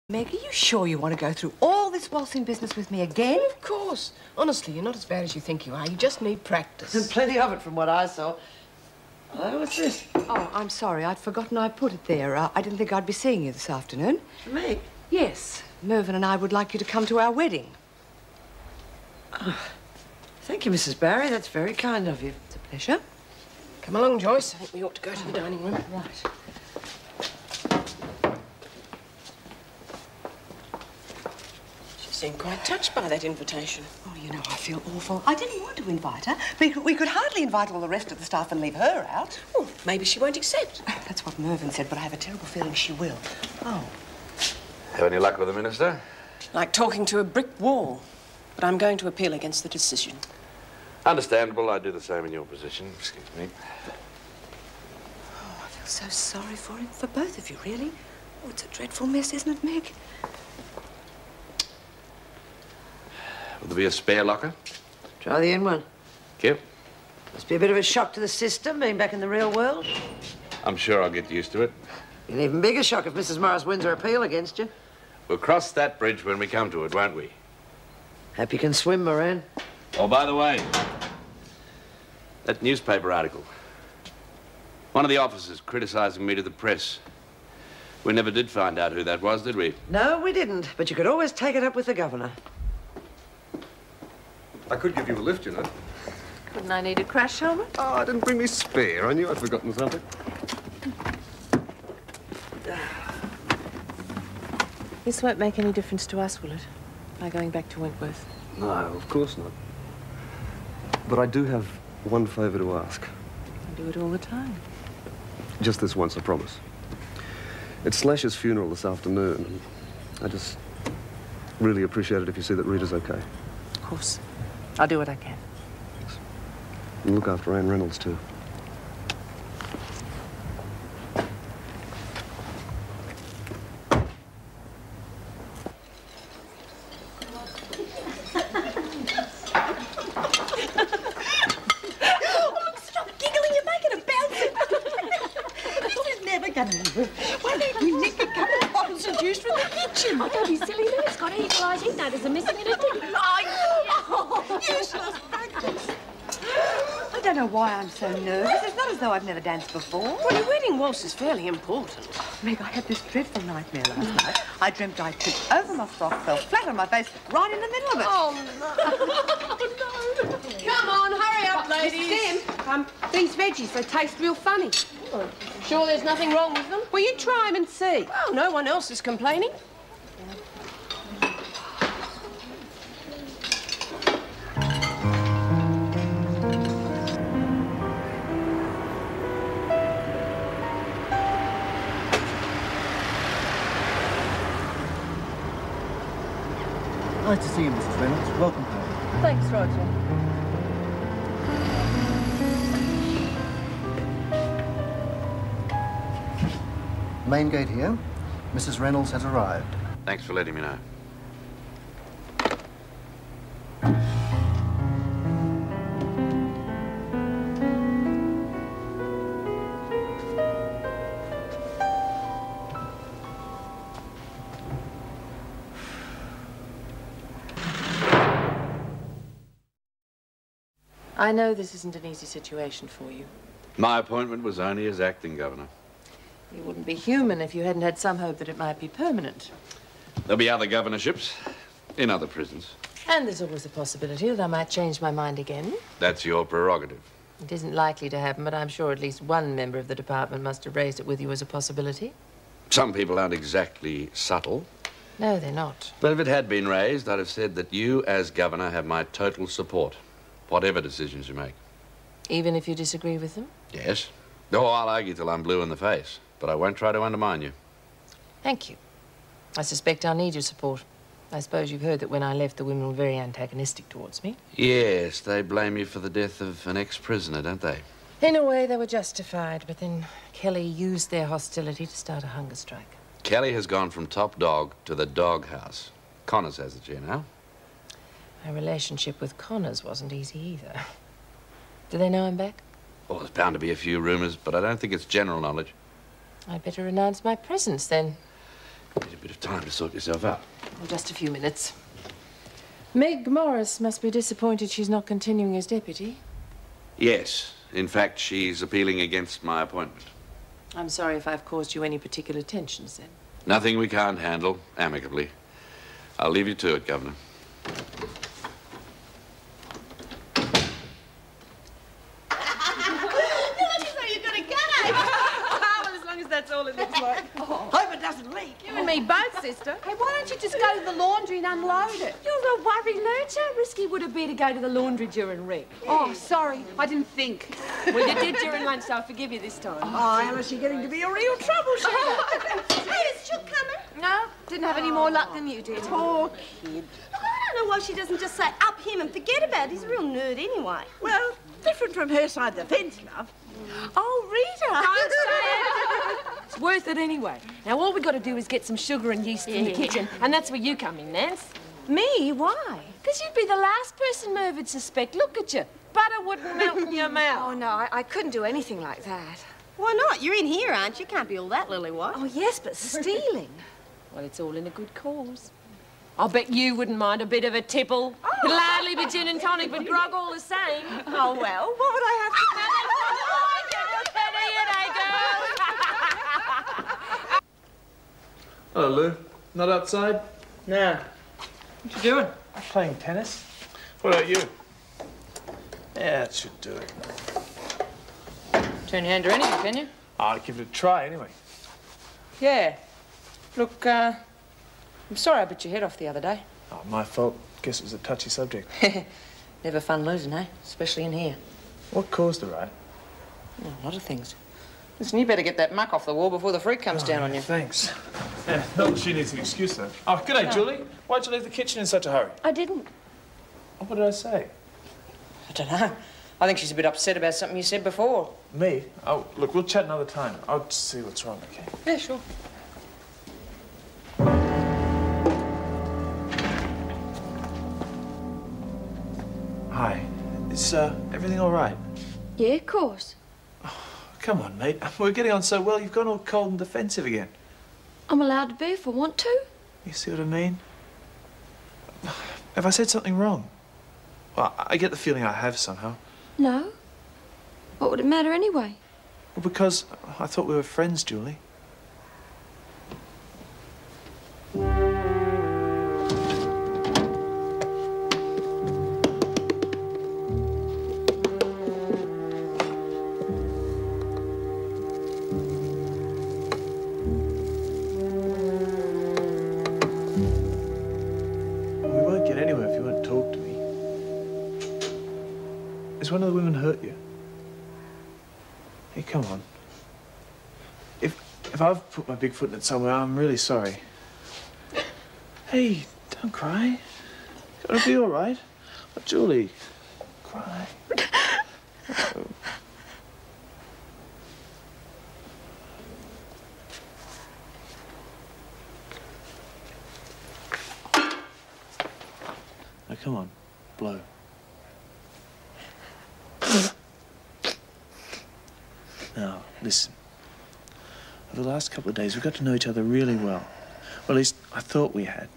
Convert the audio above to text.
Meg, are you sure you want to go through all this waltzing business with me again? Of course. Honestly, you're not as bad as you think you are. You just need practice. And plenty of it from what I saw. Oh, what's this? Oh, I'm sorry. I'd forgotten I put it there. I didn't think I'd be seeing you this afternoon. For me? Yes. Mervyn and I would like you to come to our wedding. Oh, thank you, Mrs. Barry. That's very kind of you. It's a pleasure. Come along, Joyce. I think we ought to go to the dining room. Right. She seemed quite touched by that invitation. Oh, you know, I feel awful. I didn't want to invite her. We could hardly invite all the rest of the staff and leave her out. Well, maybe she won't accept. That's what Mervyn said, but I have a terrible feeling she will. Oh. Have any luck with the minister? Like talking to a brick wall. But I'm going to appeal against the decision. Understandable. I'd do the same in your position. Excuse me. Oh, I feel so sorry for him. For both of you, really. Oh, it's a dreadful mess, isn't it, Meg? Will there be a spare locker? Try the N1. Kip? Must be a bit of a shock to the system, being back in the real world. I'm sure I'll get used to it. An even bigger shock if Mrs. Morris wins her appeal against you. We'll cross that bridge when we come to it, won't we? Hope you can swim, Moran. Oh, by the way, that newspaper article. One of the officers criticizing me to the press. We never did find out who that was, did we? No, we didn't. But you could always take it up with the governor. I could give you a lift, you know. Couldn't I need a crash helmet? Oh, I didn't bring me spare. I knew I'd forgotten something. This won't make any difference to us, will it? By going back to Wentworth? No, of course not. But I do have one favour to ask. I do it all the time. Just this once, I promise. It's Slash's funeral this afternoon, and I just really appreciate it if you see that Rita's okay. Of course. I'll do what I can. And look after Anne Reynolds, too. Why don't we nick a couple of bottles of juice from the kitchen? Oh, don't be silly, Lou. It's got equalised ignites are missing in it. Oh, useless practice. I don't know why I'm so nervous. It's not as though I've never danced before. Well, your wedding waltz is fairly important. Meg, I had this dreadful nightmare last night. I dreamt I tripped over my frock, fell flat on my face, right in the middle of it. Oh, no. Oh, no. Come on, hurry up, ladies. Tim, these veggies, they taste real funny. Sure there's nothing wrong with them? Will you try them and see? Well, no one else is complaining. Nice to see you, Mrs. Reynolds. Welcome home. Thanks, Roger. Main gate here. Mrs. Reynolds has arrived. Thanks for letting me know. I know this isn't an easy situation for you. My appointment was only as acting governor. You wouldn't be human if you hadn't had some hope that it might be permanent. There'll be other governorships in other prisons. And there's always a possibility that I might change my mind again. That's your prerogative. It isn't likely to happen, but I'm sure at least one member of the department must have raised it with you as a possibility. Some people aren't exactly subtle. No, they're not. But if it had been raised, I'd have said that you, as governor, have my total support, whatever decisions you make. Even if you disagree with them? Yes. Oh, I'll argue till I'm blue in the face, but I won't try to undermine you. Thank you. I suspect I'll need your support. I suppose you've heard that when I left, the women were very antagonistic towards me. Yes, they blame you for the death of an ex-prisoner, don't they? In a way, they were justified, but then Kelly used their hostility to start a hunger strike. Kelly has gone from top dog to the doghouse. Connors has it here now. My relationship with Connors wasn't easy either. Do they know I'm back? Well, there's bound to be a few rumours, but I don't think it's general knowledge. I'd better announce my presence, then. Need a bit of time to sort yourself out. Well, just a few minutes. Meg Morris must be disappointed she's not continuing as deputy. Yes. In fact, she's appealing against my appointment. I'm sorry if I've caused you any particular tensions, then. Nothing we can't handle amicably. I'll leave you to it, Governor. That's all it looks like. Hope it doesn't leak. You and me both, sister. Hey, why don't you just go to the laundry and unload it? You're a worry lurcher. Risky would it be to go to the laundry during rec? Oh, sorry. I didn't think. Well, you did during lunch, so I'll forgive you this time. Oh, Alice, you're getting to be a real troubleshooter. Hey, is Chuck coming? No, didn't have any more luck than you did. Poor kid. Look, I don't know why she doesn't just say up him and forget about it. He's a real nerd anyway. Well, different from her side of the fence, love. Oh, Rita! Don't say it. It's worth it anyway. Now, all we got to do is get some sugar and yeast in the kitchen, and that's where you come in, Nance. Me? Why? Because you'd be the last person Merv would suspect. Look at you. Butter wouldn't melt in your mouth. Oh, no, I couldn't do anything like that. Why not? You're in here, aren't you? Can't be all that lily-white. Oh, yes, but stealing. Well, it's all in a good cause. I'll bet you wouldn't mind a bit of a tipple. It'll hardly be gin and tonic, but grog all the same. Oh, well, what would I have Hello, Lou. Not outside? No. What you doing? Playing tennis. What about you? Yeah, that should do it. Turn your hand to anything, can you? I'll give it a try anyway. Yeah. Look, I'm sorry I bit your head off the other day. Oh, my fault. Guess it was a touchy subject. Never fun losing, eh? Especially in here. What caused the riot? Oh, a lot of things. Listen, you better get that muck off the wall before the freak comes down on you. Thanks. Yeah, not that she needs an excuse, though. Oh, good day, Julie. Why'd you leave the kitchen in such a hurry? I didn't. Oh, what did I say? I don't know. I think she's a bit upset about something you said before. Me? Oh, look, we'll chat another time. I'll just see what's wrong, okay? Yeah, sure. Hi. Is everything all right? Yeah, of course. Come on, mate. We're getting on so well, you've gone all cold and defensive again. I'm allowed to be if I want to. You see what I mean? Have I said something wrong? Well, I get the feeling I have somehow. No. What would it matter anyway? Well, because I thought we were friends, Julie. Has one of the women hurt you? Hey, come on. If I've put my big foot in it somewhere, I'm really sorry. Hey, don't cry. It'll be all right. Oh, Julie, cry. Uh-oh. Now, come on, blow. Now, listen. Over the last couple of days, we got to know each other really well. Well, at least I thought we had.